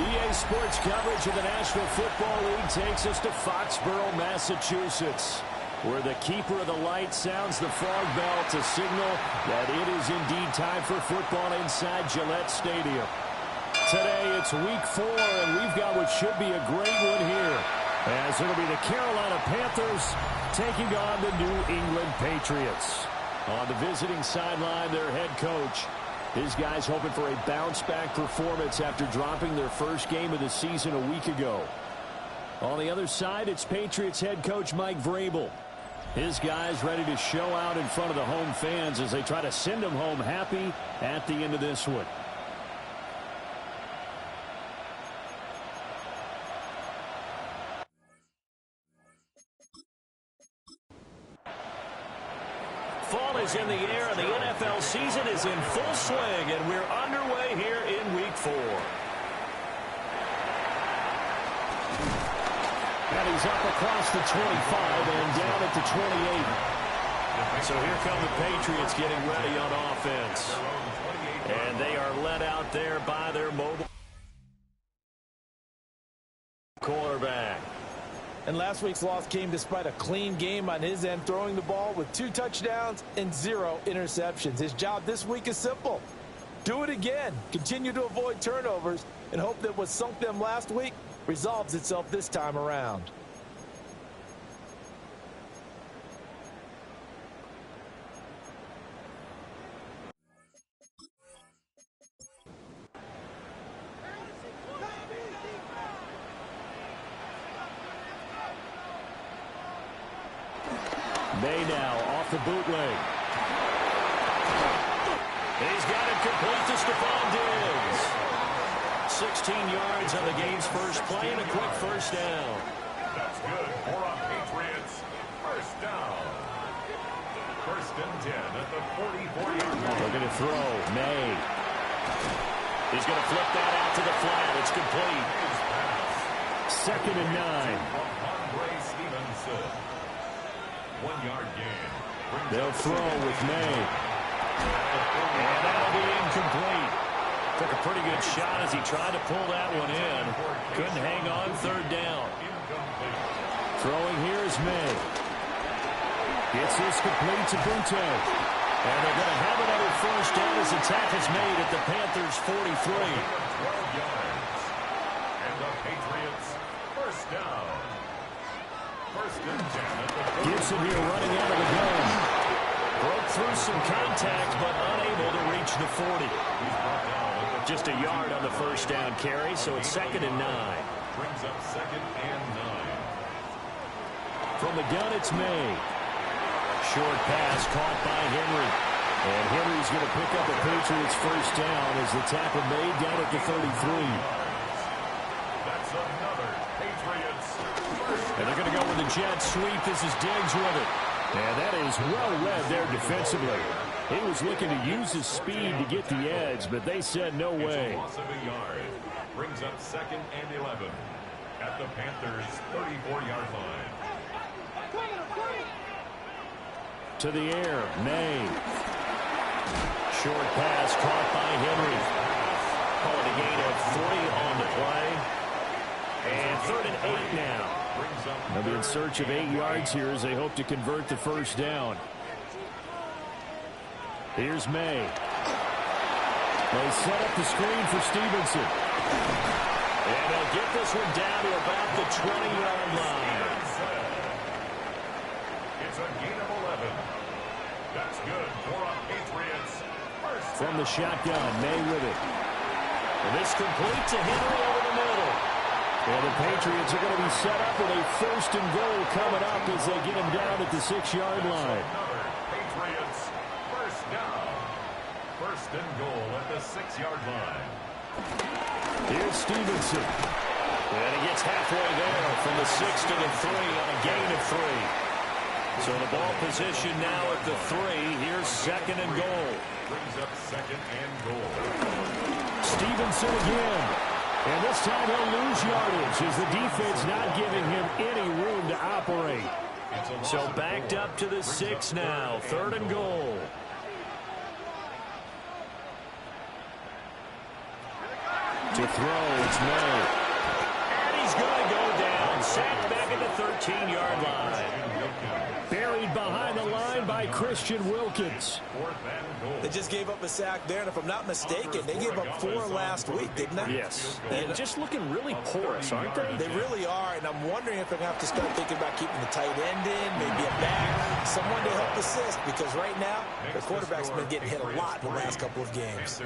EA Sports coverage of the National Football League takes us to Foxborough, Massachusetts, where the keeper of the light sounds the frog bell to signal that it is indeed time for football inside Gillette Stadium. Today it's week 4, and we've got what should be a great one here, as it'll be the Carolina Panthers taking on the New England Patriots. On the visiting sideline, their head coach. His guys hoping for a bounce-back performance after dropping their first game of the season a week ago. On the other side, it's Patriots head coach Mike Vrabel. His guys ready to show out in front of the home fans as they try to send them home happy at the end of this one. Fall is in the air, and the NFL season is in full swing, and we're underway here in Week 4. And he's up across the 25 and down at the 28. So here come the Patriots getting ready on offense. And they are led out there by their mobile quarterback. And last week's loss came despite a clean game on his end, throwing the ball with 2 touchdowns and 0 interceptions. His job this week is simple. Do it again. Continue to avoid turnovers and hope that what sunk them last week resolves itself this time around. May now off the bootleg. He's got it complete to Stephon Diggs. 16 yards on the game's first play and a quick first down. That's good for a Patriots first down. First and 10 at the 44-yard line. They're going to throw. May. He's going to flip that out to the flat. It's complete. Second and 9. Andre Stevenson. 1-yard gain. They'll throw with May. And that'll be incomplete. Took a pretty good shot as he tried to pull that one in. Couldn't hang on third down. Throwing here is May. Gets this complete to Bunte. And they're going to have another first down as the tackle is made at the Panthers' 43. 12 yards. And the Patriots first down. First and 10 at the Gibson here running out of the gun. Broke through some contact, but unable to reach the 40. Just a yard on the first down carry, so it's second and 9. Brings up second and 9. From the gun, it's May. Short pass caught by Henry. And Henry's going to pick up the Patriots' first down as the tackle made down at the 33. That's another Patriots first down. And they're going to go with the jet sweep. This is Diggs with it. And that is well read there defensively. He was looking to use his speed to get the edge, but they said no way. It's a loss of a yard. Brings up second and 11 at the Panthers' 34-yard line. To the air, May. Short pass caught by Henry. Call it a gain of 3 on the play. And 3rd and 8 now. They'll be in search of 8 yards here as they hope to convert the first down. Here's May. They set up the screen for Stevenson. And they'll get this one down to about the 20-yard line. It's a gain of 11. That's good for a Patriots. From the shotgun, May with it. And this complete to Henry over the middle. And the Patriots are going to be set up with a 1st and goal coming up as they get him down at the 6-yard line. Patriots first down. 1st and goal at the 6-yard line. Here's Stevenson. And he gets halfway there from the 6 to the 3 on a gain of 3. So the ball position now at the 3. Here's 2nd and goal. Brings up 2nd and goal. Stevenson again. And this time he'll lose yardage as the defense not giving him any room to operate. So backed up to the 6 now. 3rd and goal. To throw, it's May. And he's going to go down. Sacked back at the 13-yard line. Buried behind the line by Christian Wilkins. They just gave up a sack there, and if I'm not mistaken, they gave up 4 last week, didn't they? Yes. And just looking really porous, aren't they? They really are, and I'm wondering if they're going to have to start thinking about keeping the tight end in, maybe a back, someone to help assist, because right now, the quarterback's been getting hit a lot in the last couple of games.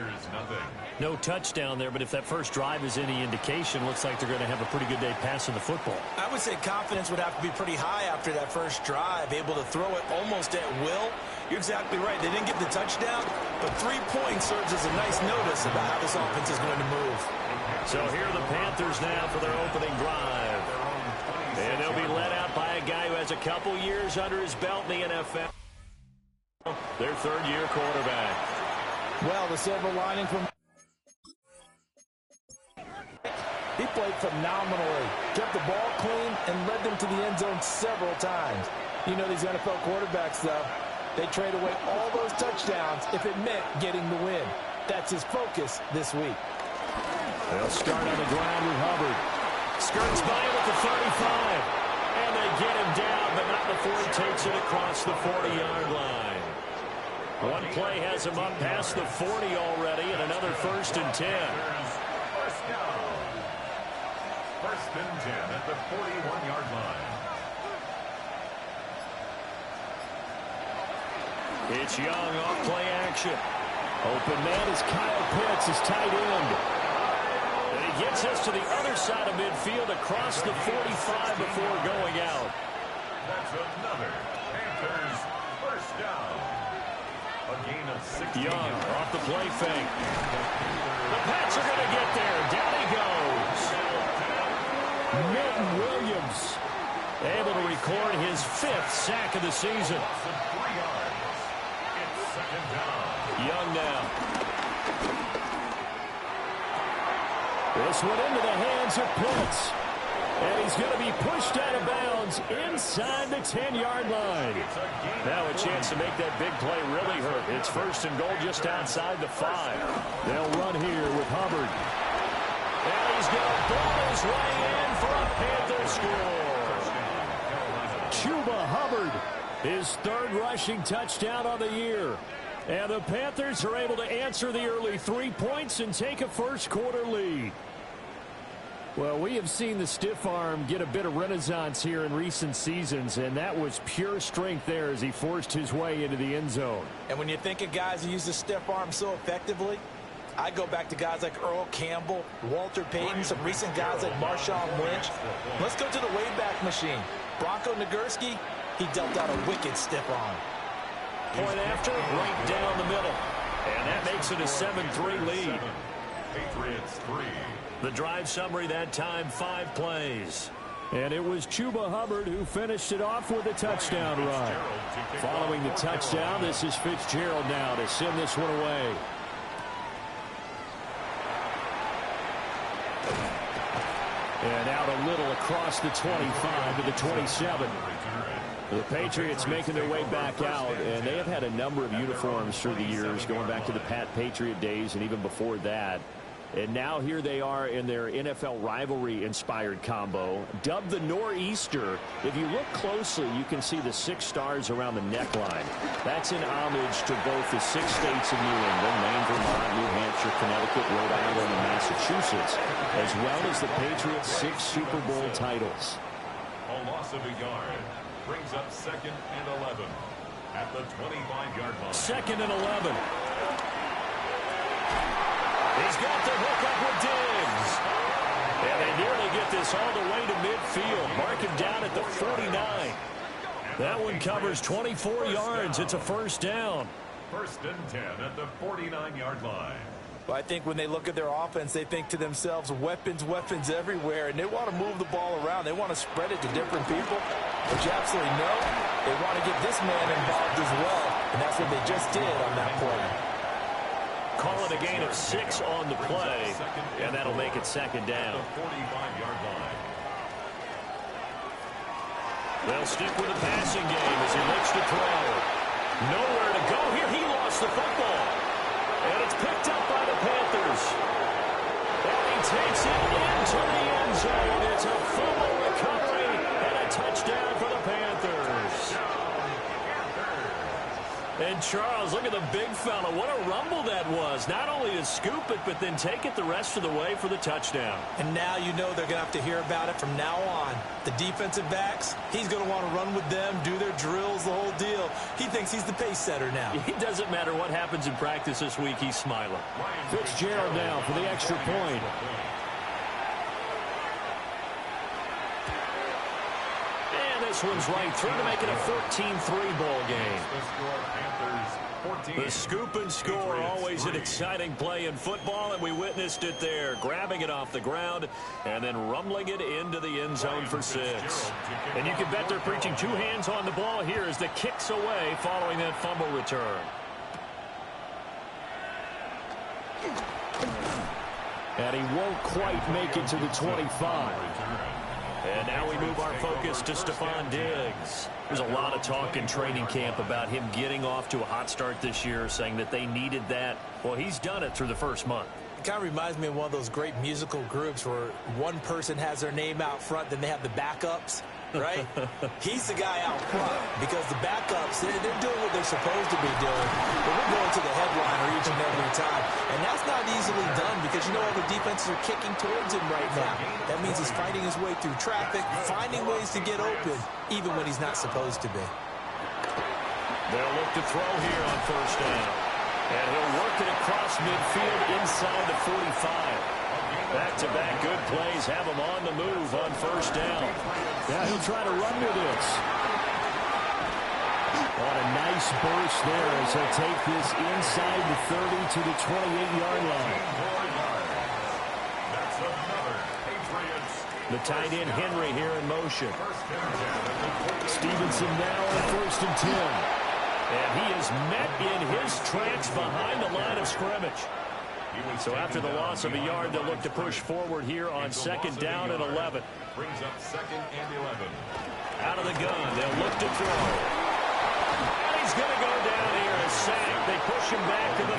No touchdown there, but if that first drive is any indication, looks like they're going to have a pretty good day passing the football. I would say confidence would have to be pretty high after that first drive, able to throw it almost at will. You're exactly right. They didn't get the touchdown, but 3 points serves as a nice notice about how this offense is going to move. So here are the Panthers now for their opening drive. And they'll be led out by a guy who has a couple years under his belt in the NFL. Their 3rd-year quarterback. Well, the silver lining from he played phenomenally, kept the ball clean, and led them to the end zone several times. You know these NFL quarterbacks, though, they trade away all those touchdowns if it meant getting the win. That's his focus this week. They'll start on the ground with Hubbard. Skirts by him at the 35. And they get him down, but not before he takes it across the 40-yard line. One play has him up past the 40 already, and another 1st and 10. First down. 1st and 10 at the 41-yard line. It's Young off play action. Open man is Kyle Pitts, his tight end. And he gets us to the other side of midfield across the 45 before going out. That's another Panthers first down. A gain of 16 Young yards. off the play fake. The Pats are going to get there. Down he goes. Milton Williams able to record his 5th sack of the season. 3 yards. It's 2nd down. Young now. This one into the hands of Pitts. And he's going to be pushed out of bounds inside the 10-yard line. Now a chance to make that big play really hurt. It's 1st and goal just outside the 5. They'll run here with Hubbard. And he's going to ball his way in for a Panther score. Chuba Hubbard, his 3rd rushing touchdown on the year. And the Panthers are able to answer the early 3 points and take a first-quarter lead. Well, we have seen the stiff arm get a bit of renaissance here in recent seasons, and that was pure strength there as he forced his way into the end zone. And when you think of guys who use the stiff arm so effectively, I go back to guys like Earl Campbell, Walter Payton, some recent guys like Marshawn Lynch. Let's go to the Wayback Machine. Bronco Nagurski, he dealt out a wicked stiff arm. Point after, right down the middle. And that makes it a 7-3 lead. Patriots 3. The drive summary that time, 5 plays. And it was Chuba Hubbard who finished it off with a touchdown run. Following the touchdown, this is Fitzgerald now to send this one away. And out a little across the 25 to the 27. The Patriots making their way back out, and they have had a number of uniforms through the years, going back to the Patriot days and even before that. And now here they are in their NFL rivalry-inspired combo, dubbed the Nor'easter. If you look closely, you can see the 6 stars around the neckline. That's in homage to both the 6 states of New England, Maine, Vermont, New Hampshire, Connecticut, Rhode Island, and Massachusetts, as well as the Patriots' 6 Super Bowl titles. A loss of a yard brings up 2nd and 11 at the 25-yard line. 2nd and 11. He's got the hook up with Diggs. And they nearly get this all the way to midfield. Mark him down at the 49. That one covers 24 yards. It's a first down. 1st and 10 at the 49-yard line. Well, I think when they look at their offense, they think to themselves, weapons, weapons everywhere, and they want to move the ball around. They want to spread it to different people. But you absolutely know they want to get this man involved as well, and that's what they just did on that play. Call it a gain of 6 on the play, and that'll make it 2nd down. 45-yard line. They'll stick with the passing game as he looks to throw. Nowhere to go here. He lost the football. And it's picked up by the Panthers. And he takes it into the end zone. It's a fumble recovery and a touchdown for the Panthers. And Charles, look at the big fella. What a rumble that was. Not only to scoop it, but then take it the rest of the way for the touchdown. And now you know they're going to have to hear about it from now on. The defensive backs, he's going to want to run with them, do their drills, the whole deal. He thinks he's the pace setter now. It doesn't matter what happens in practice this week, he's smiling. Fitzgerald now for the extra point. This one's right through to make it a 14-3 ball game. The scoop and score, always an exciting play in football, and we witnessed it there, grabbing it off the ground and then rumbling it into the end zone for 6. And you can bet they're preaching 2 hands on the ball here as the kick's away following that fumble return. And he won't quite make it to the 25. And now we move our focus to Stephon Diggs. There's a lot of talk in training camp about him getting off to a hot start this year, saying that they needed that. Well, he's done it through the first month. It kind of reminds me of one of those great musical groups where one person has their name out front, then they have the backups, right? He's the guy out front because the backups, they're doing what they're supposed to be doing, but we're going to the headliner each and every time. And that's not easily done because you know all the defenses are kicking towards him right now. That means he's fighting his way through traffic, finding ways to get open, even when he's not supposed to be. They'll look to throw here on first down. And he'll work it across midfield inside the 45. Back-to-back good plays have him on the move on first down. Yeah, he'll try to run with this. What a nice burst there as he'll take this inside the 30 to the 28-yard line. That's another Patriots. The tight end Henry here in motion. Stevenson now on 1st and 10. And he is met in his tracks behind the line of scrimmage. So after the loss of a yard, they'll look to push forward here on 2nd down and 11. Brings up 2nd and 11. Out of the gun, they'll look to throw. And he's going to go down here, a sack. They push him back to the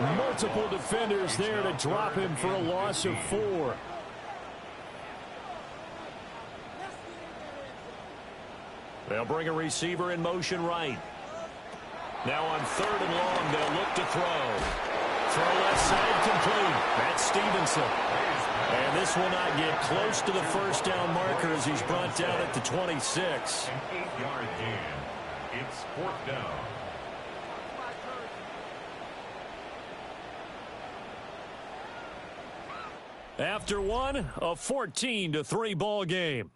34. Multiple defenders there to drop him for a loss of 4. They'll bring a receiver in motion right. Now on 3rd and long, they'll look to throw. Throw left side complete. That's Stevenson. And this will not get close to the first down marker as he's brought down at the 26. An 8-yard gain. It's 4th down. After one, a 14-3 ball game.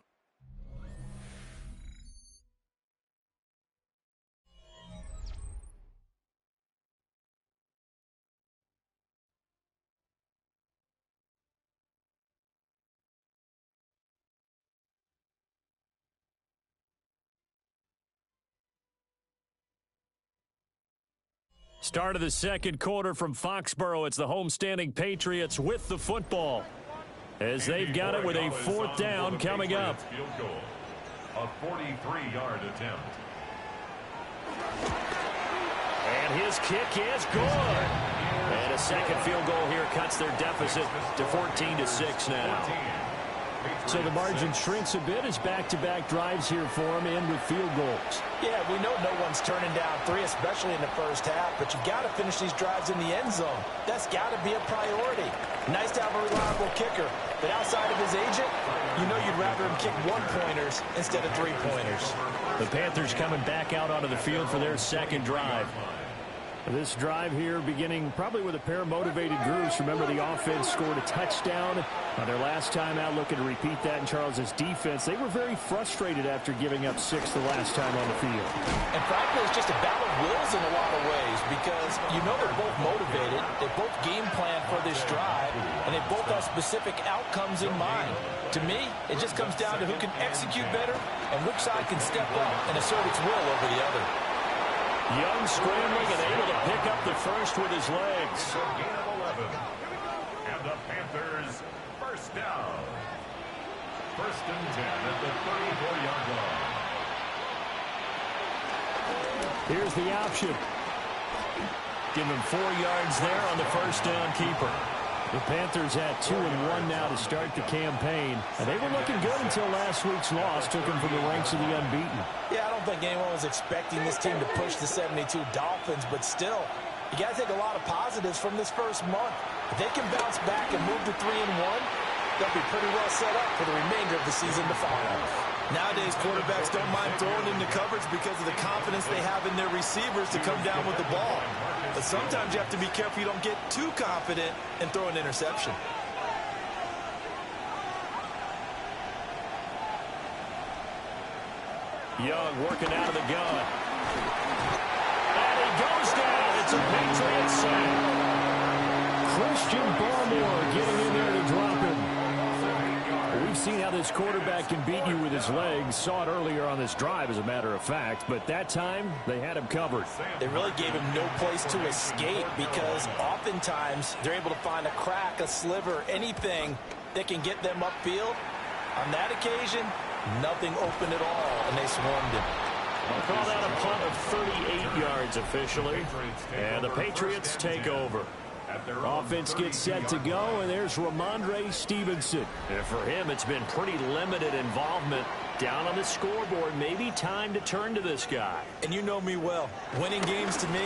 Start of the second quarter from Foxborough. It's the homestanding Patriots with the football as they've got it with a 4th down coming up. A 43-yard attempt. And his kick is good. And a second field goal here cuts their deficit to 14-6 now. So the margin shrinks a bit as back-to-back drives here for him end with field goals. Yeah, we know no one's turning down 3, especially in the first half, but you've got to finish these drives in the end zone. That's got to be a priority. Nice to have a reliable kicker, but outside of his agent, you know you'd rather him kick 1-pointers instead of 3-pointers. The Panthers coming back out onto the field for their second drive. This drive here beginning probably with a pair of motivated groups. Remember, the offense scored a touchdown on their last time out. Looking to repeat that in Charles's defense. They were very frustrated after giving up 6 the last time on the field. And frankly, it's just a battle of wills in a lot of ways because you know they're both motivated. They both game plan for this drive, and they both have specific outcomes in mind. To me, it just comes down to who can execute better and which side can step up and assert its will over the other. Young scrambling and able to pick up the first with his legs. So gain of 11. And the Panthers first down. First and 10 at the 34-yard line. Here's the option. Give him 4 yards there on the first down keeper. The Panthers had 2-1 now to start the campaign, and they were looking good until last week's loss took them from the ranks of the unbeaten. Yeah, I don't think anyone was expecting this team to push the 72 Dolphins, but still, you got to take a lot of positives from this first month. If they can bounce back and move to 3-1, they'll be pretty well set up for the remainder of the season to follow. Nowadays, quarterbacks don't mind throwing into coverage because of the confidence they have in their receivers to come down with the ball. But sometimes you have to be careful you don't get too confident and throw an interception. Young working out of the gun. And he goes down. It's a Patriots sack. Christian Barmore getting in there to drop him. We've seen how this quarterback can beat you with his legs. Saw it earlier on this drive, as a matter of fact. But that time, they had him covered. They really gave him no place to escape because oftentimes they're able to find a crack, a sliver, anything that can get them upfield. On that occasion, nothing open at all, and they swarmed him. I'll call that a punt of 38 yards officially. And the Patriots take over. Offense gets set to go, and there's Ramondre Stevenson. And for him, it's been pretty limited involvement down on the scoreboard. Maybe time to turn to this guy. And you know me well. Winning games to me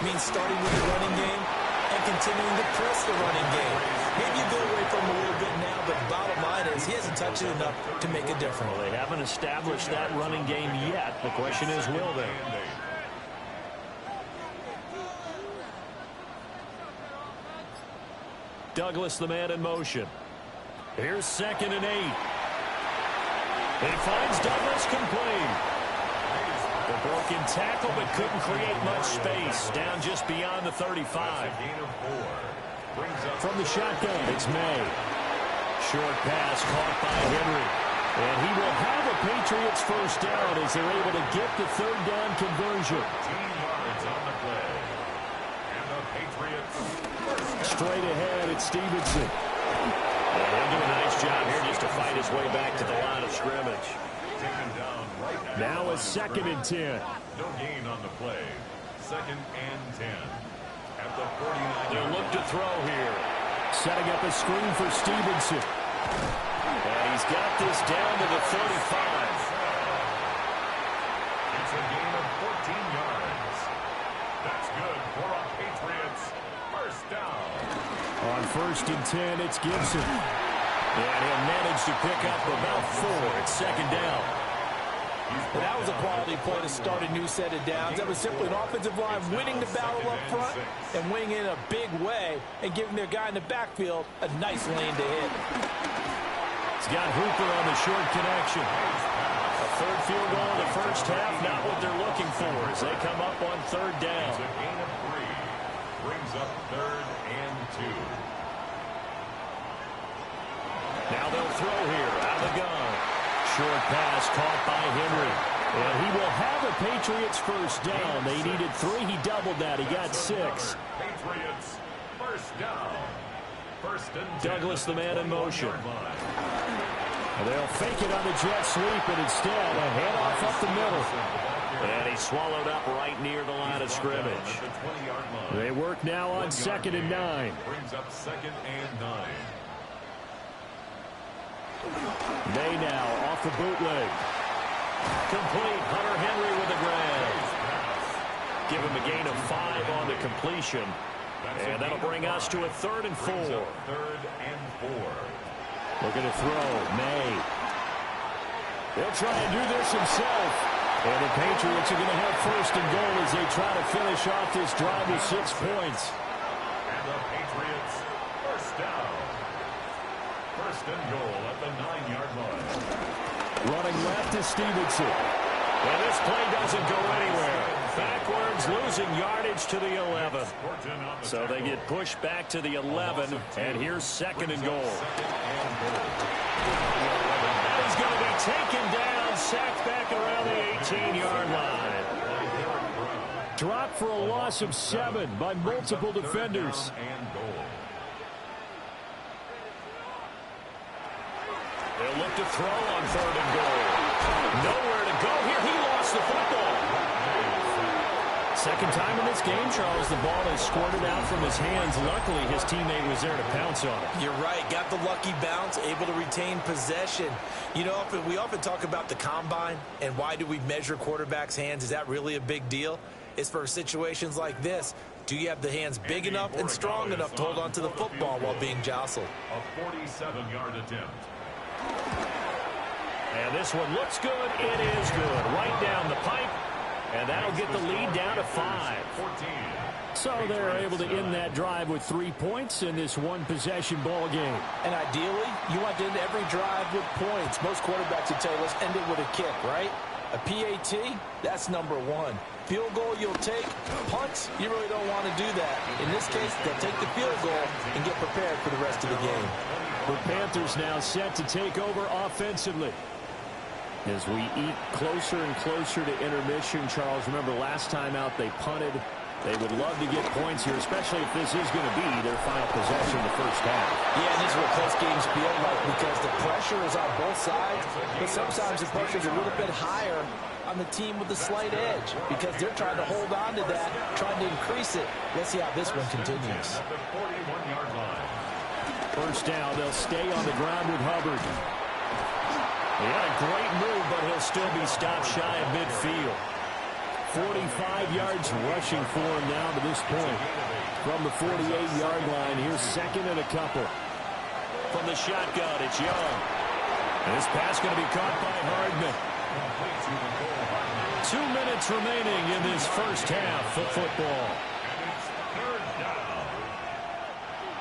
means starting with the running game and continuing to press the running game. Maybe you go away from him a little bit now, but the bottom line is he hasn't touched it enough to make a difference. Well, they haven't established that running game yet. The question is, will they? Douglas, the man in motion. Here's 2nd and 8. He finds Douglas complete. The broken tackle, but couldn't create much space. Down just beyond the 35. From the shotgun, it's May. Short pass caught by Henry. And he will have a Patriots first down as they're able to get the 3rd down conversion. 10 yards on the play. And the Patriots Straight ahead, it's Stevenson. And he'll do a nice job here just to fight his way back to the line of scrimmage. Now a 2nd and 10. No gain on the play. 2nd and 10. At the 49. They'll look to throw here. Setting up a screen for Stevenson. And he's got this down to the 35. It's a gain of 14 yards. That's good for a Patriots first down. On 1st and 10, it's Gibson. And he'll manage to pick up about 4. It's 2nd down. But that was a quality play to start a new set of downs. That was simply an offensive line winning the battle up front and winning in a big way and giving their guy in the backfield a nice lane to hit. He's got Hooper on the short connection. A 3rd field goal in the first half, not what they're looking for as they come up on 3rd down. It's a gain of 3. Brings up 3rd and 2. Now they'll throw here out of the gun. Short pass caught by Henry. And he will have a Patriots first down. They needed 3. He doubled that. He got 6. Patriots first down. 1st and 10. Douglas, the man in motion. They'll fake it on the jet sweep, and instead a handoff up the middle. And he's swallowed up right near the line of scrimmage. They work now on 2nd and 9. Brings up 2nd and 9. May now off the bootleg. Complete. Hunter Henry with a grab. Give him a gain of 5 on the completion. And that'll bring us to a 3rd and 4. 3rd and 4. Looking to throw. May. He'll try and do this himself. And the Patriots are going to have 1st and goal as they try to finish off this drive with 6 points. And the Patriots 1st down. 1st and goal at the 9-yard line. Running left is Stevenson. And this play doesn't go anywhere. Backwards, losing yardage to the 11. So they get pushed back to the 11, and here's 2nd and goal. That is going to be taken down, sacked back around the 18-yard line. Dropped for a loss of 7 by multiple defenders. They'll look to throw on 3rd and goal. Nowhere to go here. He lost the football. Second time in this game, Charles, the ball has squirted out from his hands. Luckily, his teammate was there to pounce on it. You're right. Got the lucky bounce, able to retain possession. You know, we often talk about the combine and why do we measure quarterbacks' hands. Is that really a big deal? It's for situations like this. Do you have the hands big enough and strong enough to hold on to the football while being jostled? A 47-yard attempt. And this one looks good. It is good. Right down the pipe. And that'll get the lead down to 5. So they're able to end that drive with 3 points in this one-possession ball game. And ideally, you want to end every drive with points. Most quarterbacks would tell you, let's end it with a kick, right? A PAT, that's number 1. Field goal you'll take. Punts, you really don't want to do that. In this case, they'll take the field goal and get prepared for the rest of the game. The Panthers now set to take over offensively. As we eat closer and closer to intermission, Charles, remember last time out they punted. They would love to get points here, especially if this is going to be their final possession in the first half. Yeah, and this is what close games feel like because the pressure is on both sides, but sometimes the pressure is a little bit higher on the team with the slight edge because they're trying to hold on to that, trying to increase it. Let's see how this one continues. At the 41-yard line. First down, they'll stay on the ground with Hubbard. He had a great move, but he'll still be stopped shy of midfield. 45 yards rushing for him now to this point. From the 48-yard line, here's 2nd and a couple. From the shotgun, it's Young. And this pass going to be caught by Hardman. 2 minutes remaining in this first half of football.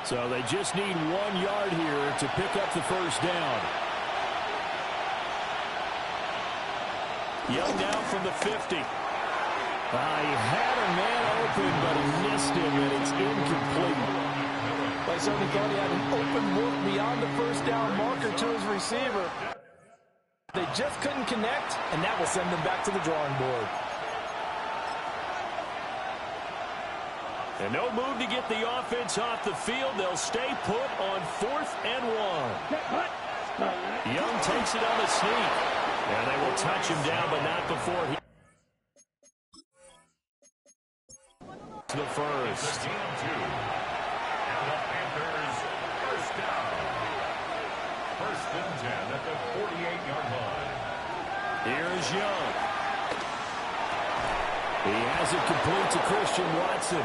So they just need 1 yard here to pick up the first down. Young now from the 50. He had a man open, but he missed him, and it's incomplete. I certainly thought he had an open look beyond the first down marker to his receiver. They just couldn't connect, and that will send them back to the drawing board. And no move to get the offense off the field. They'll stay put on 4th and 1. Young takes it on the sneak. And they will touch him down, but not before he... The first. And the Panthers 1st down. 1st and 10 at the 48-yard line. Here's Young. He has it complete to Christian Watson.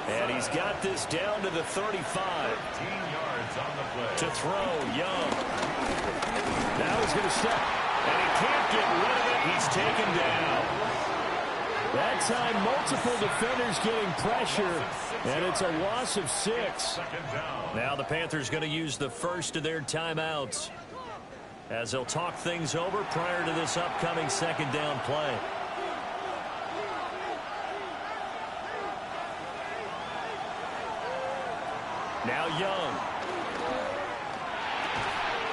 And he's got this down to the 35. 15 yards on the play. To throw, Young. Now he's going to step. And he can't get rid of it. He's taken down. That time, multiple defenders getting pressure, and it's a loss of 6. Now the Panthers going to use the first of their timeouts as they'll talk things over prior to this upcoming 2nd down play. Now Young.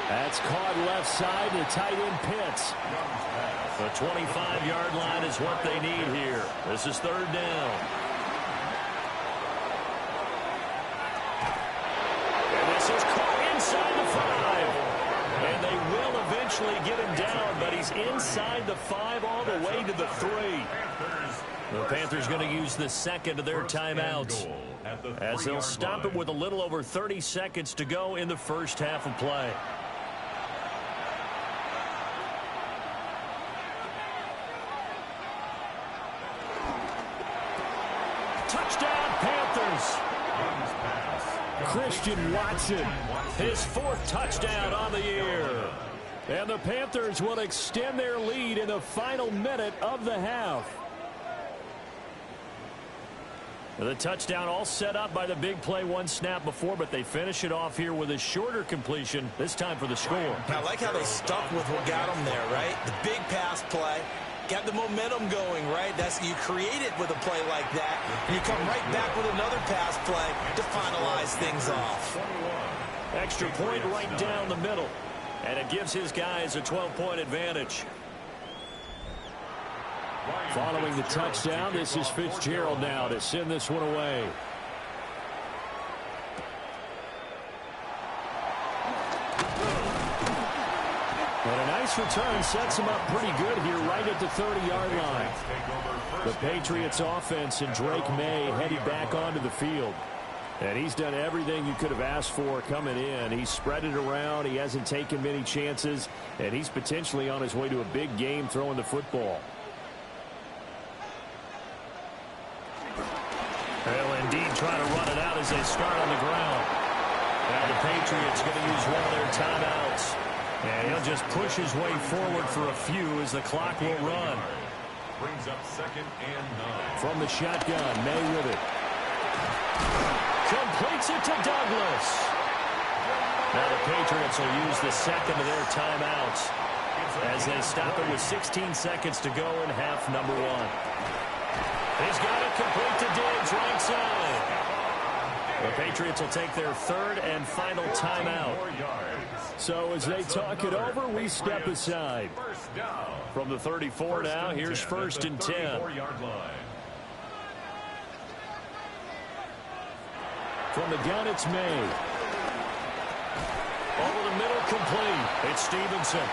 That's caught left side to tight end Pitts. The 25-yard line is what they need here. This is 3rd down. And this is caught inside the 5. And they will eventually get him down, but he's inside the 5 all the way to the 3. The Panthers going to use the second of their timeouts, as they'll stop it with a little over 30 seconds to go in the first half of play. Touchdown, Panthers. Christian Watson, his 4th touchdown on the year. And the Panthers will extend their lead in the final minute of the half. The touchdown all set up by the big play one snap before, but they finish it off here with a shorter completion, this time for the score. I like how they stuck with what got them there, right? The big pass play. Got the momentum going, right? You create it with a play like that, and you come right back with another pass play to finalize things off. Extra point right down the middle, and it gives his guys a 12-point advantage. Following the touchdown, this is Fitzgerald now to send this one away. And a nice return sets him up pretty good here right at the 30-yard line. The Patriots offense and Drake May headed back onto the field. And he's done everything you could have asked for coming in. He's spread it around. He hasn't taken many chances. And he's potentially on his way to a big game throwing the football. They'll indeed try to run it out as they start on the ground. Now the Patriots going to use one of their timeouts. And he'll just push his way forward for a few as the clock will run. Brings up 2nd and 9. From the shotgun, May with it. Completes it to Douglas. Now the Patriots will use the second of their timeouts as they stop it with 16 seconds to go in half number 1. He's got it complete to Diggs, right side. The Patriots will take their 3rd and final timeout. So as they talk it over, we step aside. From the 34 now, here's 1st and 10. From the gun, it's May. Over the middle, complete. It's Stevenson.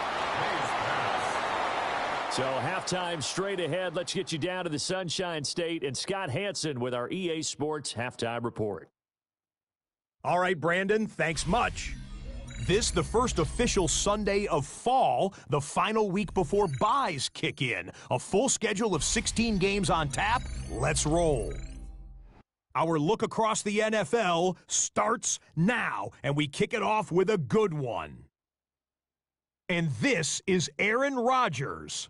So halftime straight ahead. Let's get you down to the Sunshine State and Scott Hansen with our EA Sports Halftime Report. All right, Brandon, thanks much. This, the first official Sunday of fall, the final week before buys kick in. A full schedule of 16 games on tap. Let's roll. Our look across the NFL starts now, and we kick it off with a good one. And this is Aaron Rodgers.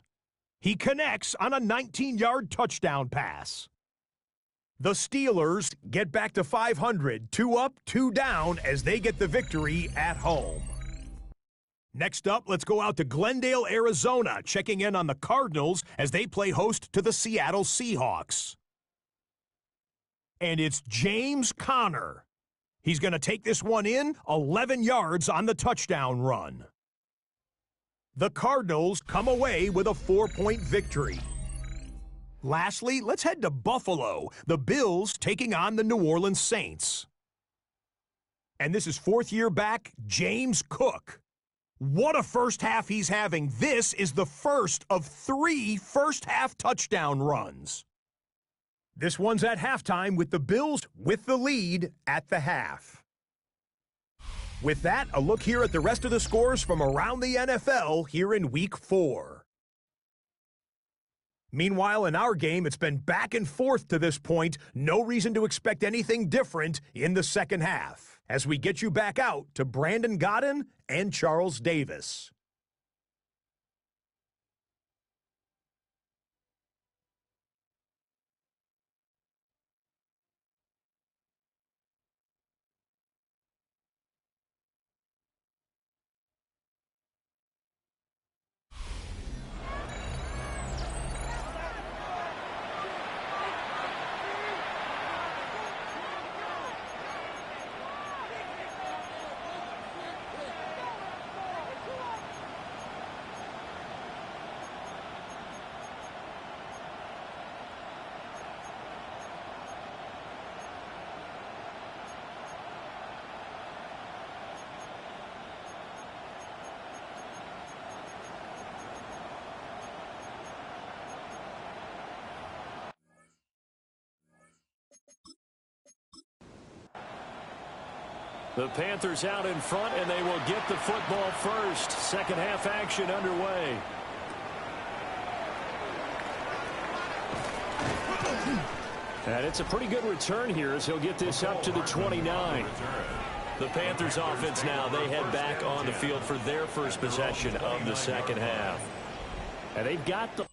He connects on a 19-yard touchdown pass. The Steelers get back to 500, 2 up, 2 down as they get the victory at home. Next up, let's go out to Glendale, Arizona, checking in on the Cardinals as they play host to the Seattle Seahawks. And it's James Conner. He's going to take this one in, 11 yards on the touchdown run. The Cardinals come away with a 4-point victory. Lastly, let's head to Buffalo. The Bills taking on the New Orleans Saints. And this is 4th year back, James Cook. What a first half he's having. This is the first of 3 first-half touchdown runs. This one's at halftime with the Bills with the lead at the half. With that, a look here at the rest of the scores from around the NFL here in Week 4. Meanwhile, in our game, it's been back and forth to this point. No reason to expect anything different in the second half as we get you back out to Brandon Godden and Charles Davis. The Panthers out in front, and they will get the football first. Second half action underway. And it's a pretty good return here as he'll get this up to the 29. The Panthers offense now, they head back on the field for their first possession of the second half. And they've got the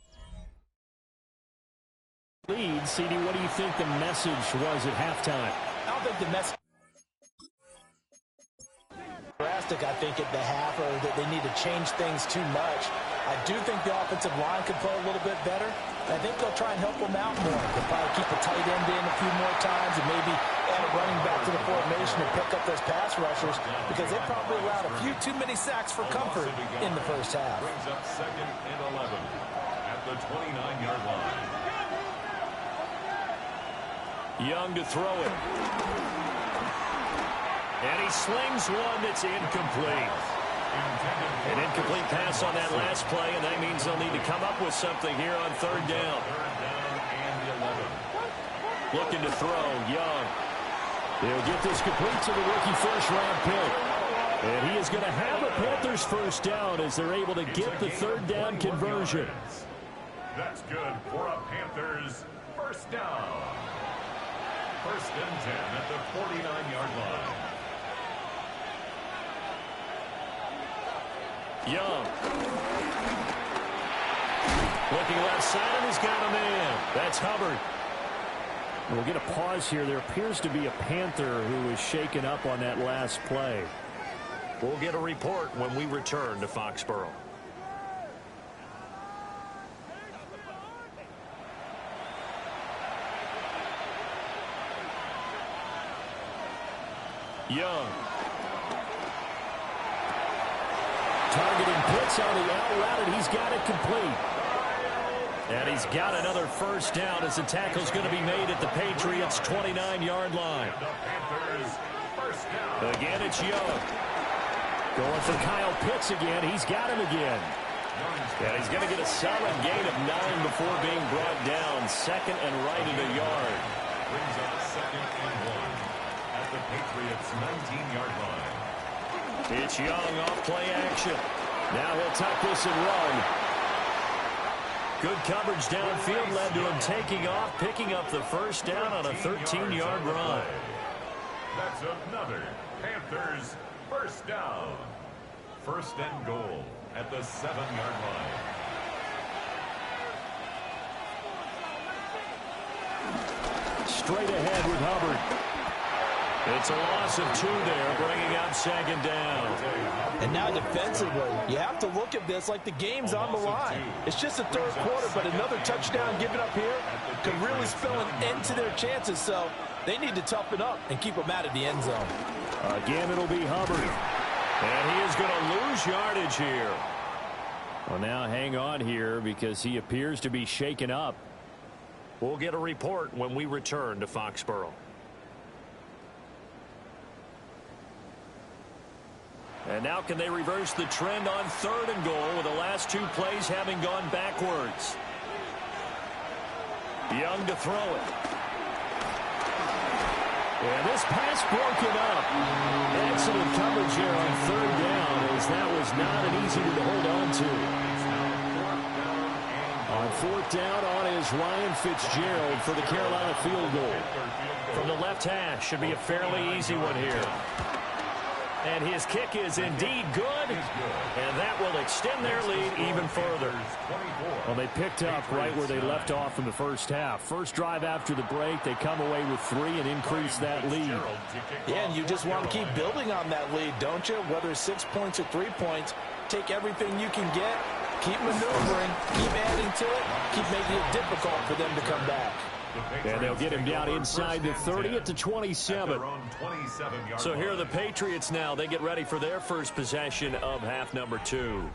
lead. CD, what do you think the message was at halftime? I don't think the message drastic, I think, at the half, or that they need to change things too much. I do think the offensive line could play a little bit better. I think they'll try and help them out more. They'll probably keep a tight end in a few more times and maybe add a running back to the formation and pick up those pass rushers, because they probably allowed a few too many sacks for comfort in the first half. Brings up 2nd and 11 at the 29-yard line. Young to throw it. And he slings one that's incomplete. An incomplete pass on that last play, and that means they'll need to come up with something here on 3rd down. Looking to throw, Young. They'll get this complete to the rookie first-round pick. And he is going to have a Panthers first down as they're able to get the 3rd down conversion. That's good for a Panthers first down. 1st and 10 at the 49-yard line. Young. Looking left side, and he's got a man. That's Hubbard. We'll get a pause here. There appears to be a Panther who was shaken up on that last play. We'll get a report when we return to Foxborough. Young. Targeting Pitts on the out route, and he's got it complete. And he's got another first down as the tackle's going to be made at the Patriots' 29-yard line. Again, it's Young. Going for Kyle Pitts again. He's got him again. And he's going to get a solid gain of 9 before being brought down. 2nd and right at a yard. Brings up 2nd and 1 at the Patriots' 19-yard line. It's Young off play action. Now he'll tuck this and run. Good coverage downfield led to him taking off, picking up the first down on a 13-yard run. That's another Panthers first down. 1st and goal at the 7-yard line. Straight ahead with Hubbard. It's a loss of 2 there, bringing up 2nd down. And now defensively, you have to look at this like the game's on the line. It's just the 3rd quarter, but another touchdown given up here could really spell an end to their chances. So they need to toughen up and keep them out of the end zone. Again, it'll be Hubbard. And he is going to lose yardage here. Well, now hang on here because he appears to be shaken up. We'll get a report when we return to Foxborough. And now can they reverse the trend on 3rd and goal with the last 2 plays having gone backwards? Young to throw it. And this pass broken up. Excellent coverage here on 3rd down as that was not an easy one to hold on to. On 4th down on is Ryan Fitzgerald for the Carolina field goal. From the left hash, should be a fairly easy one here. And his kick is indeed good, and that will extend their lead even further. Well, they picked up right where they left off in the first half. First drive after the break, they come away with 3 and increase that lead. Yeah, and you just want to keep building on that lead, don't you? Whether it's 6 points or 3 points, take everything you can get, keep maneuvering, keep adding to it, keep making it difficult for them to come back. And they'll get him down inside the 30 at the 27. So here are the Patriots now. They get ready for their first possession of half number 2.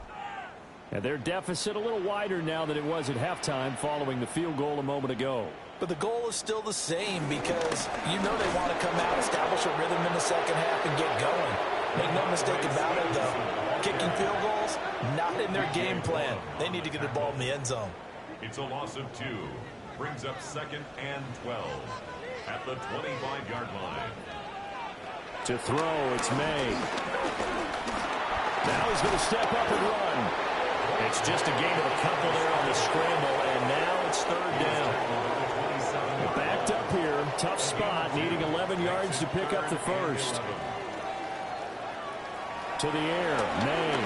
And their deficit a little wider now than it was at halftime following the field goal a moment ago. But the goal is still the same because you know they want to come out, establish a rhythm in the second half, and get going. Make no mistake about it, though. Kicking field goals, not in their game plan. They need to get the ball in the end zone. It's a loss of 2. Brings up 2nd and 12 at the 25-yard line. To throw, it's May. Now he's going to step up and run. It's just a gain of a couple there on the scramble, and now it's third down. Backed up here, tough spot, needing 11 yards to pick up the first. To the air, May.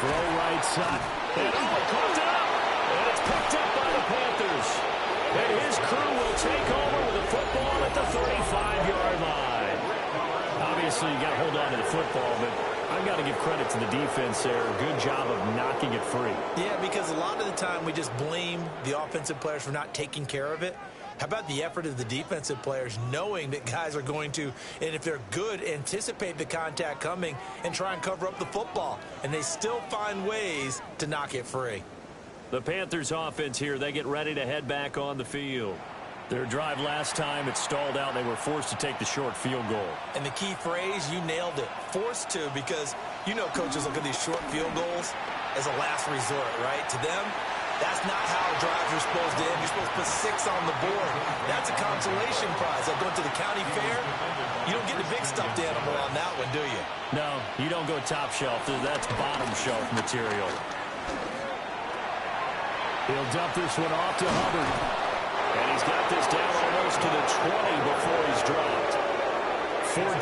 Throw right side. And caught it up. And it's picked up by the Panthers. And his crew will take over with the football at the 35-yard line. Obviously, you got to hold on to the football, but I've got to give credit to the defense there. Good job of knocking it free. Yeah, because a lot of the time we just blame the offensive players for not taking care of it. How about the effort of the defensive players knowing that guys are going to, and if they're good, anticipate the contact coming and try and cover up the football. And they still find ways to knock it free. The Panthers offense here, they get ready to head back on the field. Their drive last time, it stalled out. They were forced to take the short field goal. And the key phrase, you nailed it, forced to, because you know coaches look at these short field goals as a last resort, right? To them, that's not how drives are supposed to end. You're supposed to put 6 on the board. That's a consolation prize. Like going to the county fair, you don't get the big stuffed animal on that one, do you? No, you don't go top shelf. That's bottom shelf material. He'll dump this one off to Hubbard. And he's got this down almost to the 20 before he's dropped.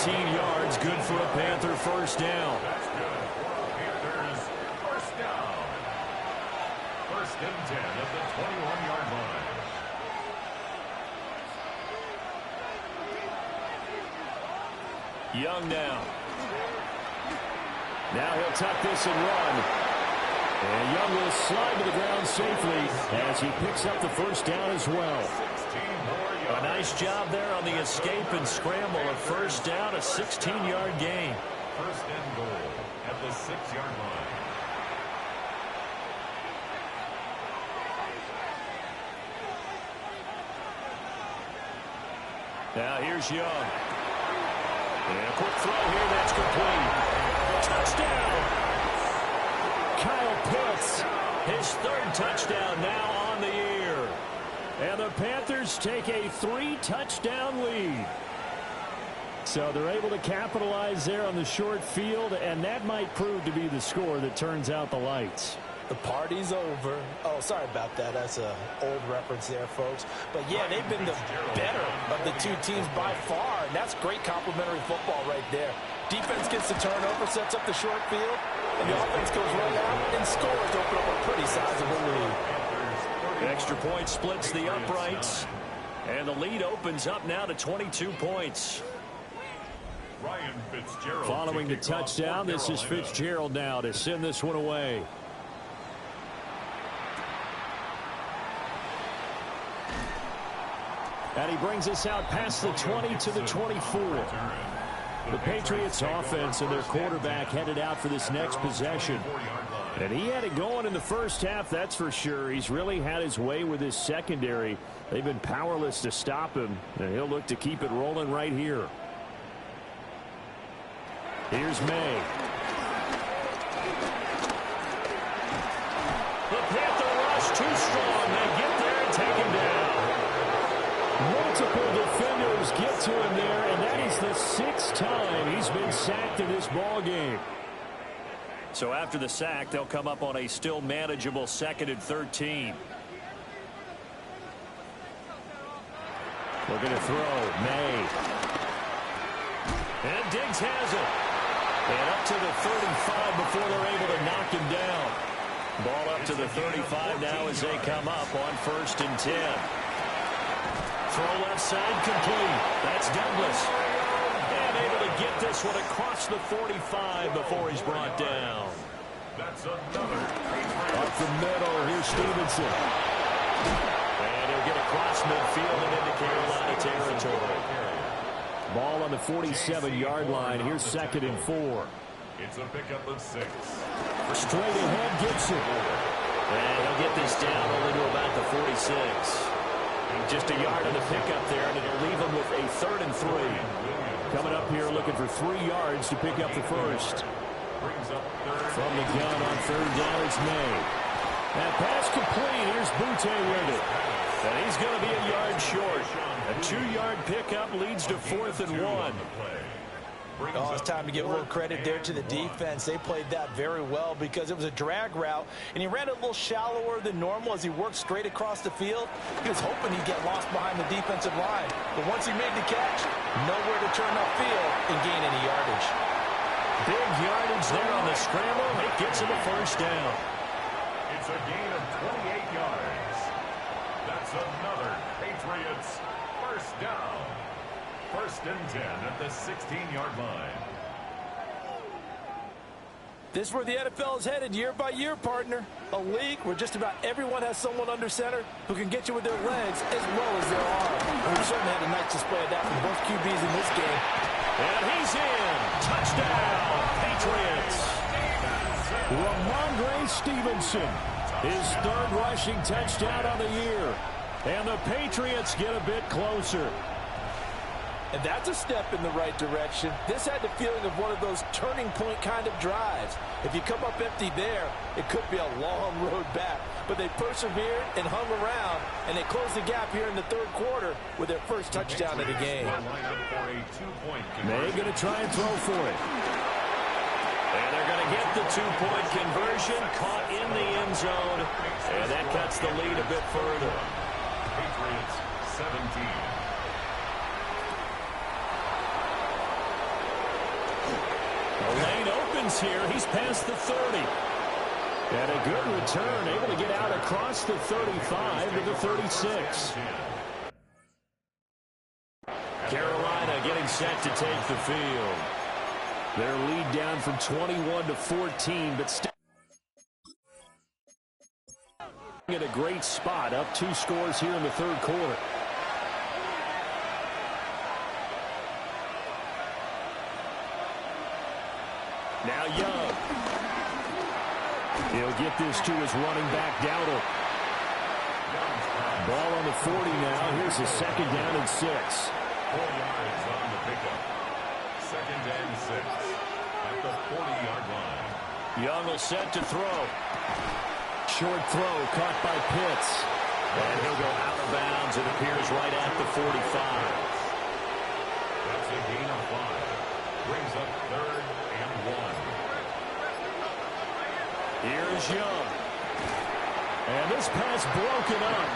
14 yards, good for a Panther first down. That's good. Panthers first down. First and 10 at the 21-yard line. Young now. Now he'll tuck this and run. And Young will slide to the ground safely as he picks up the first down as well. A nice job there on the escape and scramble. A first down, a 16-yard gain. First and goal at the 6-yard line. Now here's Young. And a quick throw here, that's complete. Touchdown! Kyle Pitts, his third touchdown now on the year. And the Panthers take a 3-touchdown lead. So they're able to capitalize there on the short field, and that might prove to be the score that turns out the lights. The party's over. Oh, sorry about that. That's an old reference there, folks. But, yeah, they've been the better of the two teams by far, and that's great complimentary football right there. Defense gets the turnover, sets up the short field, and the offense goes right out and scores to open up a pretty sizable lead. Extra point splits the uprights, and the lead opens up now to 22 points. Ryan Fitzgerald Following the touchdown, this is Fitzgerald now to send this one away. And he brings us out past the 20 to the 24. The Patriots offense and their quarterback headed out for this next possession. And he had it going in the first half, that's for sure. He's really had his way with his secondary. They've been powerless to stop him, and he'll look to keep it rolling right here. Here's May. The Panther rush too strong. They get there and take him down. Multiple defenders get to him there, and that is the 6th time he's been sacked in this ball game. So after the sack, they'll come up on a still manageable 2nd and 13. Looking to throw. May. And Diggs has it. And up to the 35 before they're able to knock him down. Ball up to the 35 now as they come up on 1st and 10. Throw left side complete. That's Douglas. And able to get this one across the 45 before he's brought down. That's another. Up the middle, here's Stevenson. And he'll get across midfield and into Carolina territory. Ball on the 47-yard line. Here's 2nd and 4. It's a pickup of 6. Straight ahead, Gibson. And he'll get this down only to about the 46. Just a yard on the pickup there, and it'll leave him with a 3rd and 3. Coming up here looking for 3 yards to pick up the first. From the gun on 3rd down, it's May. That pass complete. Here's Butte with it. And he's going to be a yard short. A 2-yard pickup leads to 4th and 1. Oh, it's time to give a little credit there to the defense. They played that very well because it was a drag route, and he ran a little shallower than normal as he worked straight across the field. He was hoping he'd get lost behind the defensive line. But once he made the catch, nowhere to turn upfield and gain any yardage. Big yardage there on the scramble. It gets him a first down. It's a gain of 28 yards. That's another Patriots first down. 1st and 10 at the 16-yard line. This is where the NFL is headed year by year, partner. A league where just about everyone has someone under center who can get you with their legs as well as their arm. And we certainly had a nice display of that from both QBs in this game. And he's in. Touchdown, Patriots. Ramondre Stevenson, his 3rd rushing touchdown on the year. And the Patriots get a bit closer. And that's a step in the right direction. This had the feeling of one of those turning point kind of drives. If you come up empty there, it could be a long road back. But they persevered and hung around, and they closed the gap here in the 3rd quarter with their first touchdown of the game. They're going to try and throw for it. And they're going to get the 2-point conversion, caught in the end zone. And that cuts the lead a bit further. Patriots 17. The lane opens here. He's past the 30. And a good return, able to get out across the 35 to the 36. Carolina getting set to take the field. Their lead down from 21 to 14, but still in a great spot, up 2 scores here in the 3rd quarter. Now Young. He'll get this to his running back, Dowdle. Ball on the 40 now. Here's a 2nd down and 6. 4 yards on the pickup. 2nd and 6 at the 40-yard line. Young will set to throw. Short throw caught by Pitts. And he'll go out of bounds. It appears right at the 45. That's a gain of 5. Brings up 3rd and 1. Here's Young. And this pass broken up.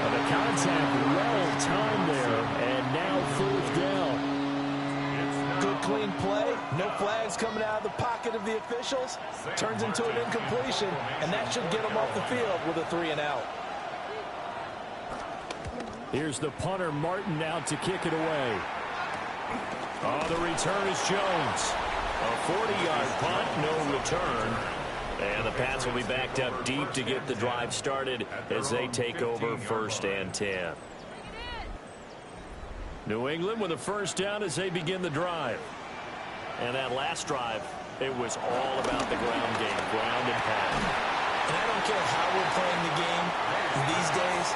And the contact well timed there. And now 4th down. Good clean play. No flags coming out of the pocket of the officials. Turns into an incompletion. And that should get them off the field with a 3 and out. Here's the punter, Martin, out to kick it away. Oh, the return is Jones. A 40-yard punt, no return. And the Pats will be backed up deep to get the drive started as they take over 1st and 10. New England with a first down as they begin the drive. And that last drive, it was all about the ground game, ground and pound. And I don't care how we're playing the game these days,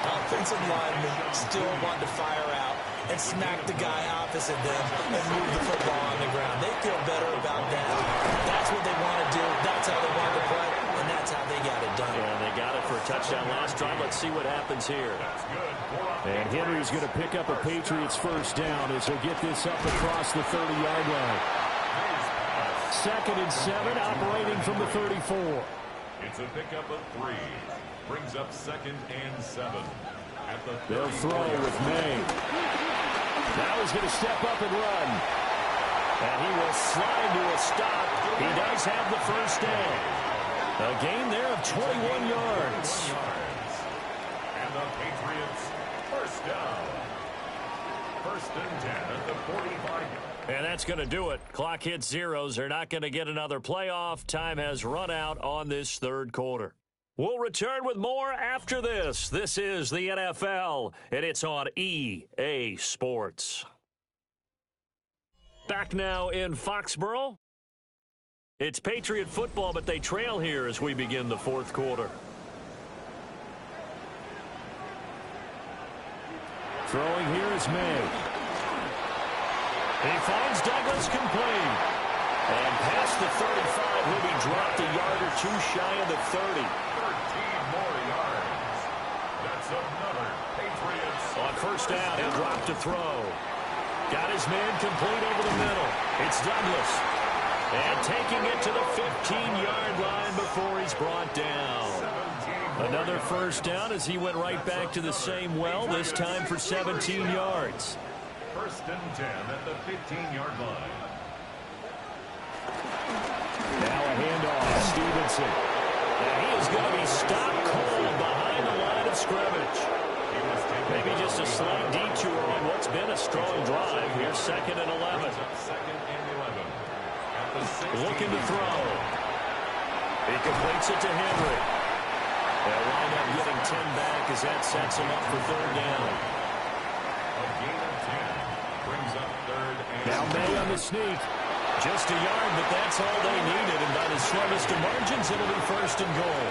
offensive linemen still want to fire out and smack the guy opposite them and move the football on the ground. They feel better about that. That's what they want to do. That's how they want to play, and that's how they got it done. And they got it for a touchdown last drive. Let's see what happens here. And Henry's going to pick up a Patriots first down as he'll get this up across the 30-yard line. 2nd and 7, operating from the 34. It's a pickup of 3. Brings up 2nd and 7. At the They'll throw with May. Now he's going to step up and run. And he will slide to a stop. He does have the first down. A gain there of 21 yards. And the Patriots first down. 1st and 10 at the 45. And that's going to do it. Clock hits zeros. They're not going to get another playoff. Time has run out on this 3rd quarter. We'll return with more after this. This is the NFL, and it's on EA Sports. Back now in Foxborough. It's Patriot football, but they trail here as we begin the 4th quarter. Throwing here is May. He finds Douglas complete. And past the 35, he'll be dropped a yard or 2 shy of the 30. 13 more yards. That's another Patriots On first down, he'll drop to throw. Got his man complete over the middle. It's Douglas. And taking it to the 15-yard line before he's brought down. Another first down as he went right back to the same well, this time for 17 yards. First and 10 at the 15-yard line. Now a handoff, Stevenson. And he is going to be stopped cold behind the line of scrimmage. Maybe just a slight detour on what's been a strong drive. Here's 2nd and 11. Looking to throw. He completes it to Henry. They'll wind up getting 10 back as that sets him up for 3rd down. A gain of 10 brings up 3rd and now May on the sneak. Just a yard, but that's all they needed. And by the slimmest of margins, it'll be 1st and goal.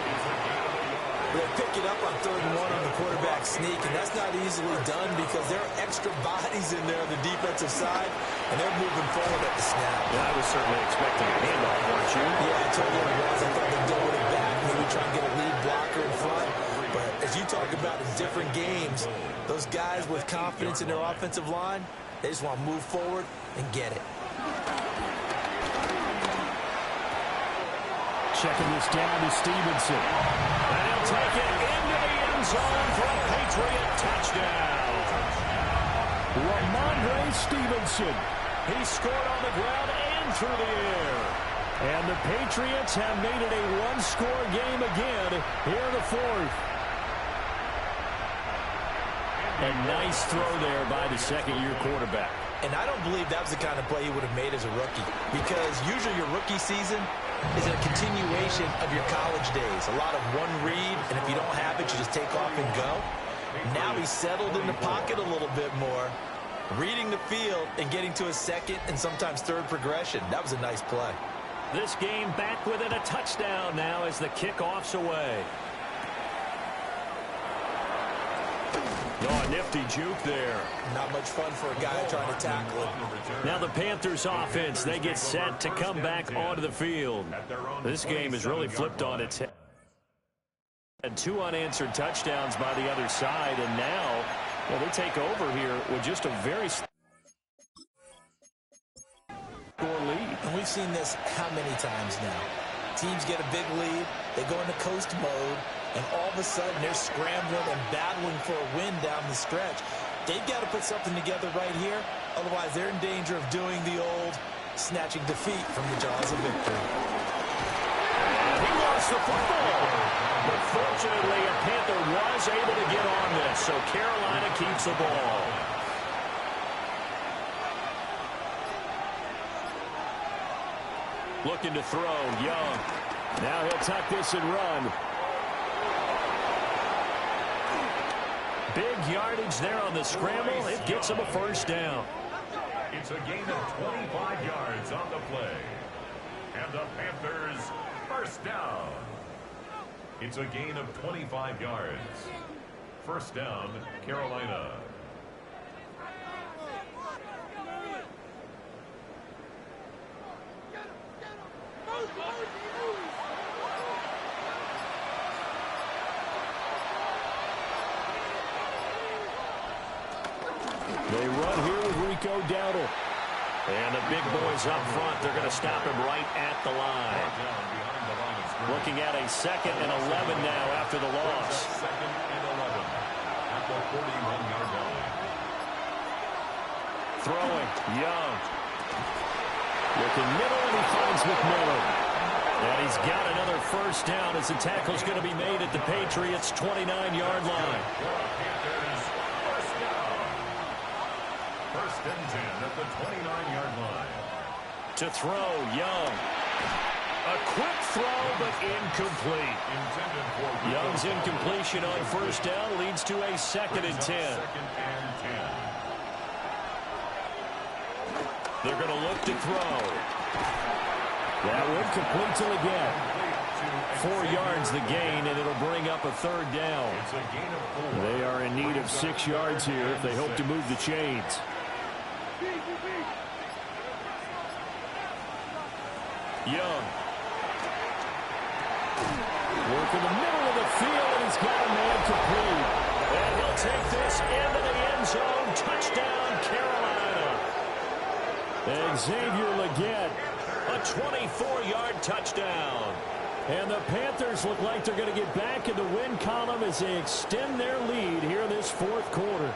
They'll pick it up on 3rd and 1 on the quarterback sneak, and that's not easily done because there are extra bodies in there on the defensive side, and they're moving forward at the snap. Yeah, I was certainly expecting a handoff, weren't you? Yeah, I told you it was. I thought they'd go with it back, maybe try and get a lead blocker in front. But as you talk about in different games, those guys with confidence in their offensive line, they just want to move forward and get it. Checking this down to Stevenson. And he'll take it into the end zone for a Patriot touchdown. Ramondre Stevenson. He scored on the ground and through the air. And the Patriots have made it a one-score game again here in the 4th. A nice throw there by the second-year quarterback. And I don't believe that was the kind of play he would have made as a rookie, because usually your rookie season is a continuation of your college days. A lot of one read, and if you don't have it, you just take off and go. Now he's settled in the pocket a little bit more, reading the field and getting to a 2nd and sometimes 3rd progression. That was a nice play. This game back within a touchdown now as the kickoff's away. Oh, nifty juke there. Not much fun for a guy trying to tackle it. Now the Panthers offense, they get set to come back onto the field. This game is really flipped on its head. And 2 unanswered touchdowns by the other side, and now they take over here with just a very score lead. And we've seen this how many times now? Teams get a big lead, they go into coast mode, and all of a sudden they're scrambling and battling for a win down the stretch. They've got to put something together right here, otherwise they're in danger of doing the old snatching defeat from the jaws of victory. He lost the football, but fortunately a Panther was able to get on this, so Carolina keeps the ball. Looking to throw, Young. Now he'll tuck this and run. Big yardage there on the scramble. It gets him a 1st down. It's a gain of 25 yards on the play. And the Panthers 1st down. It's a gain of 25 yards. 1st down, Carolina. They run here with Rico Dowdle. And the big boys up front, they're going to stop him right at the line. Looking at a 2nd and 11 now after the loss. 2nd and 11 at the 41-yard line. Throwing, Young. Looking middle, and he finds McMillan. And he's got another 1st down as the tackle's going to be made at the Patriots' 29-yard line. 1st and 10 at the 29-yard line. To throw, Young. A quick throw, but incomplete. Young's incompletion on 1st down leads to a 2nd and 10. 2nd and 10. They're going to look to throw. That one completes it again. 4 yards the gain, and it'll bring up a 3rd down. It's a gain of 4. They are in need of 6 yards here if they hope to move the chains. Young. Work in the middle of the field, and he's got a man complete. And he'll take this into the end zone. Touchdown, Carolina. And Xavier Legette, a 24-yard touchdown. And the Panthers look like they're going to get back in the win column as they extend their lead here in this fourth quarter.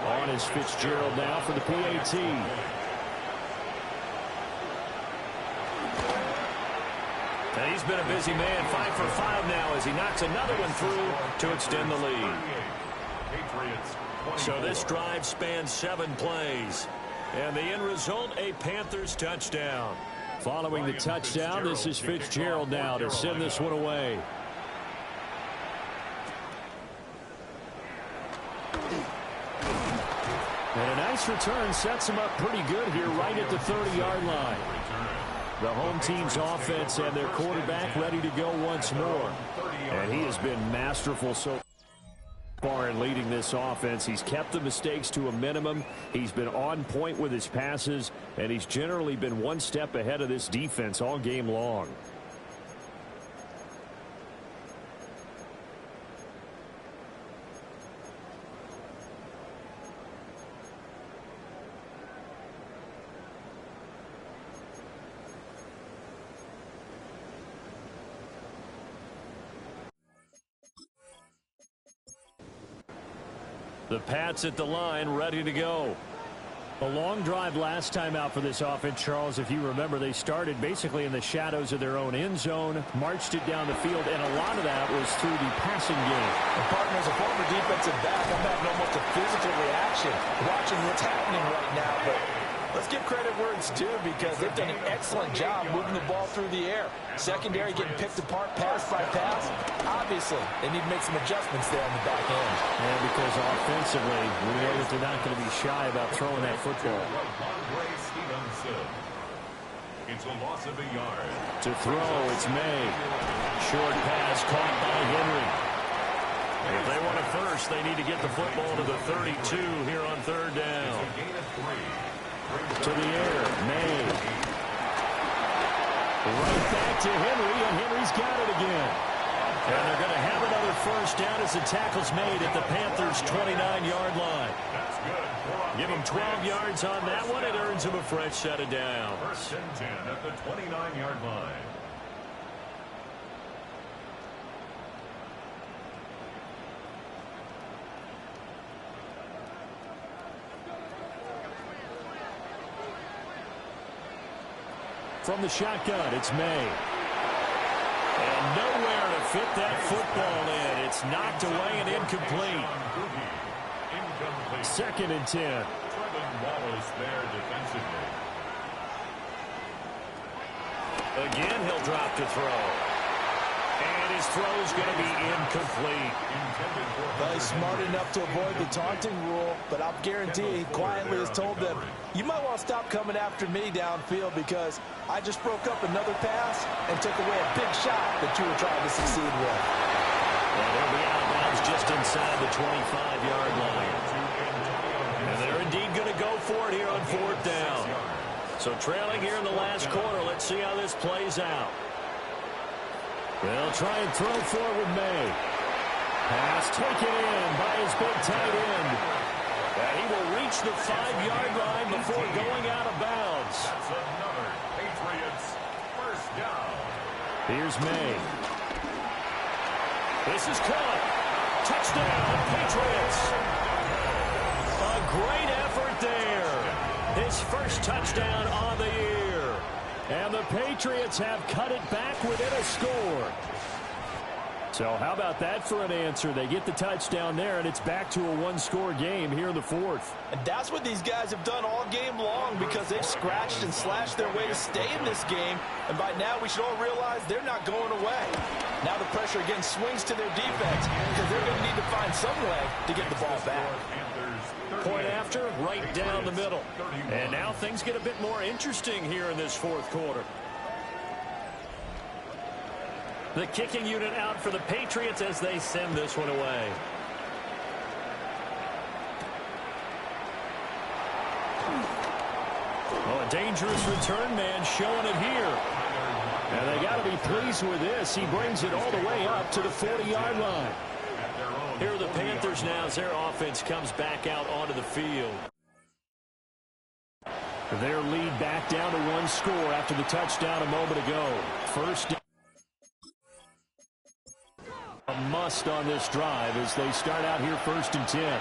On is Fitzgerald now for the PAT. And he's been a busy man, 5 for 5 now as he knocks another one through to extend the lead. So this drive spans 7 plays. And the end result, a Panthers touchdown. Following the touchdown, this is Fitzgerald now to send this one away. And a nice return sets him up pretty good here right at the 30-yard line. The home team's offense and their quarterback ready to go once more. And he has been masterful so far in leading this offense. He's kept the mistakes to a minimum. He's been on point with his passes, and he's generally been one step ahead of this defense all game long. The Pats at the line, ready to go. A long drive last time out for this offense, Charles. If you remember, they started basically in the shadows of their own end zone, marched it down the field, and a lot of that was through the passing game. And partner, as a former defensive back, I'm having almost a physical reaction watching what's happening right now. But let's give credit where it's due because they've done an excellent job moving the ball through the air. Secondary getting picked apart pass by pass. Obviously, they need to make some adjustments there on the back end. And because offensively, we know that they're not going to be shy about throwing that football. It's a loss of a yard. To throw, it's May. Short pass caught by Henry. If they want it first, they need to get the football to the 32 here on third down. To the air, May. Right back to Henry, and Henry's got it again. And they're going to have another first down as the tackle's made at the Panthers' 29-yard line. That's good. Give them 12 yards on that one. It earns them a fresh set of downs. First and 10 at the 29-yard line. From the shotgun, it's May. And nowhere to fit that football in. It's knocked away and incomplete. Second and 10. Trevin Wallace there defensively. Again, he'll drop to throw. And his throw's going to be incomplete. Well, he's smart enough to avoid the taunting rule, but I'll guarantee he quietly has told them, you might want to stop coming after me downfield because I just broke up another pass and took away a big shot that you were trying to succeed with. And they'll be out of bounds just inside the 25-yard line. And they're indeed going to go for it here on fourth down. So trailing here in the last quarter, let's see how this plays out. They'll try and throw forward May. Pass taken in by his big tight end. And he will reach the 5-yard line before going out of bounds. That's another Patriots first down. Here's May. This is caught. Touchdown, Patriots. A great effort there. His first touchdown on the year. And the Patriots have cut it back within a score. So how about that for an answer? They get the touchdown there, and it's back to a one-score game here in the fourth. And that's what these guys have done all game long because they've scratched and slashed their way to stay in this game. And by now, we should all realize they're not going away. Now the pressure again swings to their defense because they're going to need to find some way to get the ball back. Point after, right down the middle. And now things get a bit more interesting here in this fourth quarter. The kicking unit out for the Patriots as they send this one away. Oh, a dangerous return man showing it here. And they got to be pleased with this. He brings it all the way up to the 40-yard line. Here are the Panthers now as their offense comes back out onto the field. Their lead back down to 1 score after the touchdown a moment ago. First down. A must on this drive as they start out here 1st and 10.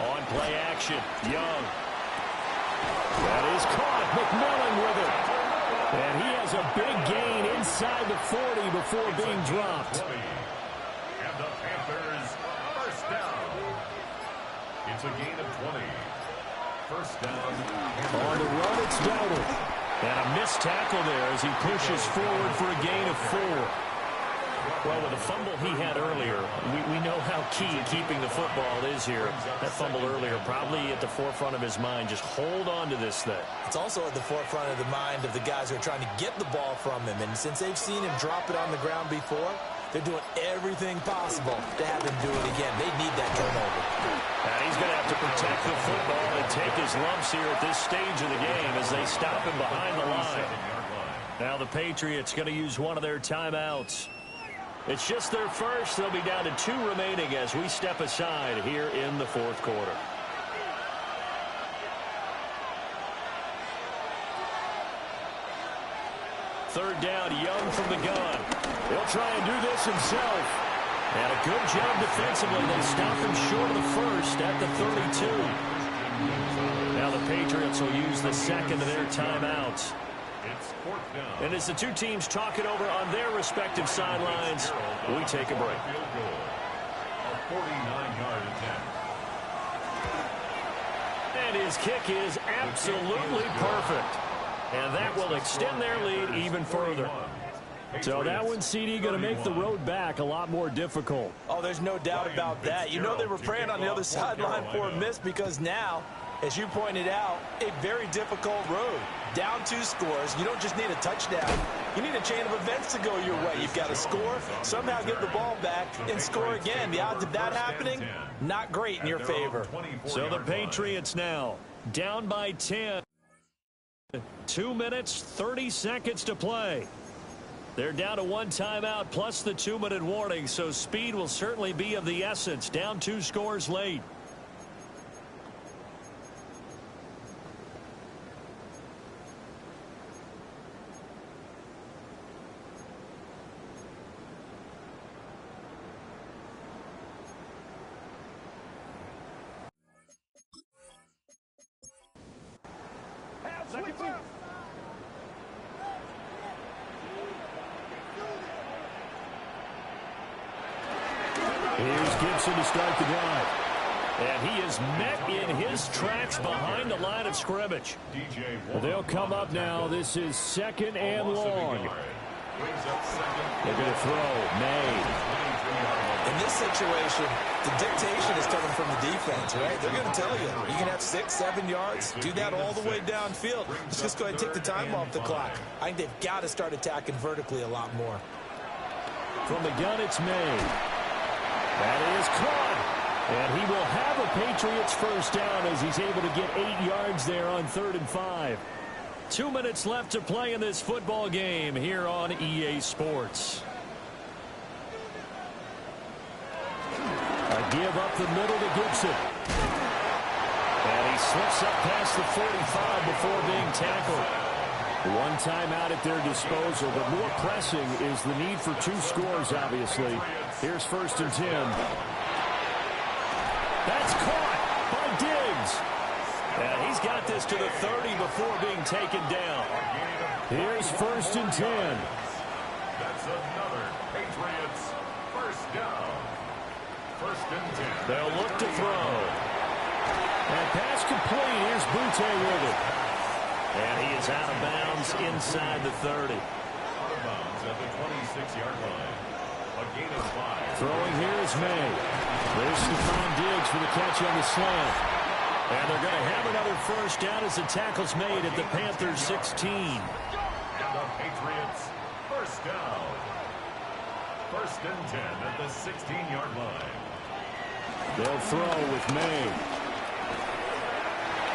On play action, Young. That is caught. McMillan with it. And he has a big gain inside the 40 before being dropped. And the Panthers, first down. It's a gain of 20. First down. On the run, it's Dowdle. And a missed tackle there as he pushes forward for a gain of 4. Well, with the fumble he had earlier, we know how key keeping the football is here. That fumble earlier probably at the forefront of his mind. Just hold on to this thing. It's also at the forefront of the mind of the guys who are trying to get the ball from him. And since they've seen him drop it on the ground before, they're doing everything possible to have him do it again. They need that turnover. And he's going to have to protect the football and take his lumps here at this stage of the game as they stop him behind the line. Now the Patriots going to use one of their timeouts. It's just their first. They'll be down to 2 remaining as we step aside here in the 4th quarter. Third down, Young from the gun. He'll try and do this himself. And a good job defensively. They stop him short of the first at the 32. Now the Patriots will use the second of their timeouts. And as the two teams talk it over on their respective sidelines, we take a break. A 49-yard attempt. And his kick is absolutely perfect. And that will extend their lead even further. So that one, CD, going to make the road back a lot more difficult. Oh, there's no doubt about that. You know they were praying on the other sideline for a miss because now, as you pointed out, a very difficult road. Down 2 scores. You don't just need a touchdown. You need a chain of events to go your way. You've got to score, somehow get the ball back, and score again. The odds of that happening, not great in your favor. So the Patriots now down by 10. 2 minutes, 30 seconds to play. They're down to 1 timeout plus the 2-minute warning, so speed will certainly be of the essence. Down 2 scores late. Here's Gibson to start the drive. And he is met in his tracks behind the line of scrimmage. They'll come up now. This is 2nd and long. They're going to throw. May. In this situation, the dictation is coming from the defense, right? They're going to tell you, you can have 6, 7 yards, do that all the way downfield. Let's just go ahead and take the time off the clock. I think they've got to start attacking vertically a lot more. From the gun, it's May. That is caught. And he will have a Patriots first down as he's able to get 8 yards there on 3rd and 5. 2 minutes left to play in this football game here on EA Sports. A give up the middle to Gibson. And he slips up past the 45 before being tackled. 1 timeout at their disposal, but more pressing is the need for 2 scores, obviously. Here's 1st and 10. That's caught by Diggs. And he's got this to the 30 before being taken down. Here's 1st and 10. That's another Patriots first down. 1st and 10. They'll look to throw. And pass complete. Here's Butte with it. And he is out of bounds inside the 30. Out of bounds at the 26-yard line. A gain of 5. Throwing here is May. There's Stephon Diggs for the catch on the slant. And they're going to have another first down as the tackle's made at the Panthers 16. And the Patriots first down. and 10 at the 16-yard line. They'll throw with May.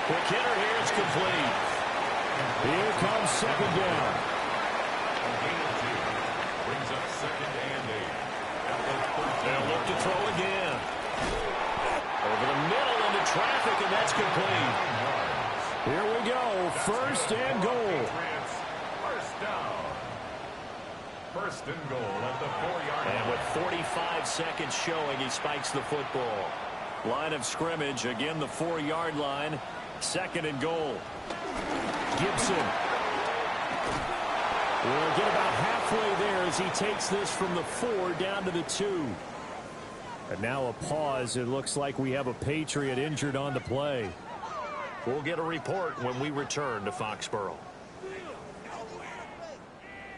The hitter here is complete. Here comes second down. A gain of 2 brings up second and 8 at the 13. They'll look to throw again. Over the middle into traffic, and that's complete. Here we go, first and goal. First down. First and goal at the 4-yard line. And with 45 seconds showing, he spikes the football. Line of scrimmage, again the 4-yard line. Second and goal. Gibson will get about halfway there as he takes this from the 4 down to the 2. And now a pause. It looks like we have a Patriot injured on the play. We'll get a report when we return to Foxborough.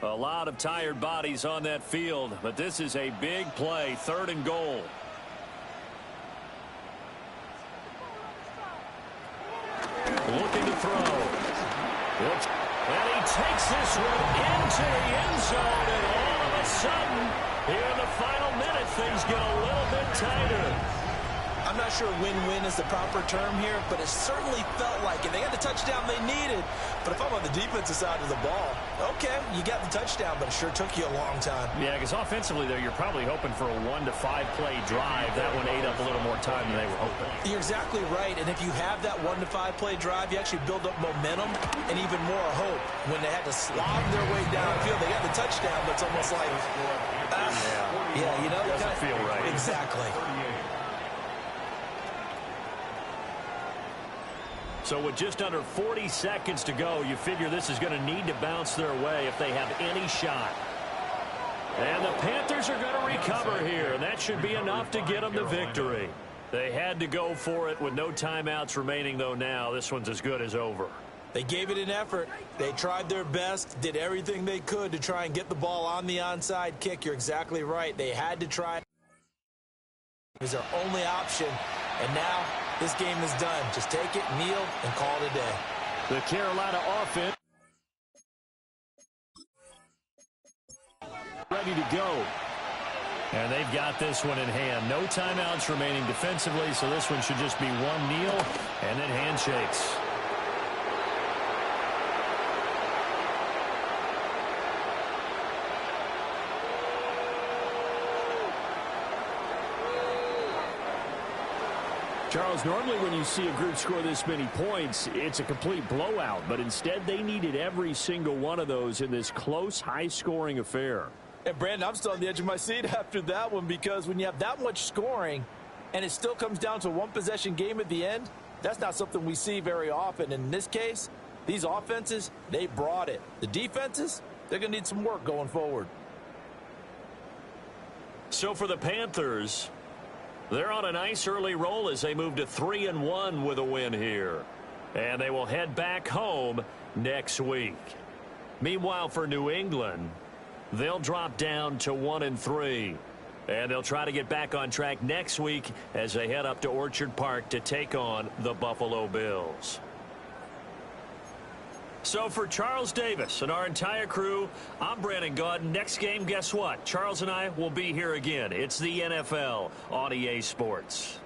A lot of tired bodies on that field, but this is a big play, third and goal. Looking to throw. And he takes this one into the end zone, and all of a sudden, here in the final minute, things get a little bit tighter. I'm not sure win-win is the proper term here, but it certainly felt like it. They got the touchdown they needed. But if I'm on the defensive side of the ball, okay, you got the touchdown, but it sure took you a long time. Yeah, because offensively there, you're probably hoping for a 1 to 5 play drive. That one ate up a little more time than they were hoping. You're exactly right, and if you have that 1 to 5 play drive, you actually build up momentum and even more hope. When they had to slog their way downfield, they got the touchdown, but it's almost like, yeah, you know, doesn't feel right. Exactly. So with just under 40 seconds to go, you figure this is going to need to bounce their way if they have any shot. And the Panthers are going to recover here, and that should be enough to get them the victory. They had to go for it with no timeouts remaining, though now this one's as good as over. They gave it an effort. They tried their best, did everything they could to try and get the ball on the onside kick. You're exactly right. They had to try. It was their only option, and now this game is done. Just take it, kneel, and call it a day. The Carolina offense ready to go. And they've got this one in hand. No timeouts remaining defensively, so this one should just be one kneel and then handshakes. Charles, normally when you see a group score this many points, it's a complete blowout. But instead, they needed every single one of those in this close, high-scoring affair. And, Brandon, I'm still on the edge of my seat after that one, because when you have that much scoring and it still comes down to a one-possession game at the end, that's not something we see very often. In this case, these offenses, they brought it. The defenses, they're going to need some work going forward. So for the Panthers, they're on a nice early roll as they move to 3-1 with a win here. And they will head back home next week. Meanwhile, for New England, they'll drop down to 1-3. And they'll try to get back on track next week as they head up to Orchard Park to take on the Buffalo Bills. So for Charles Davis and our entire crew, I'm Brandon Gaudin. Next game, guess what? Charles and I will be here again. It's the NFL on EA Sports.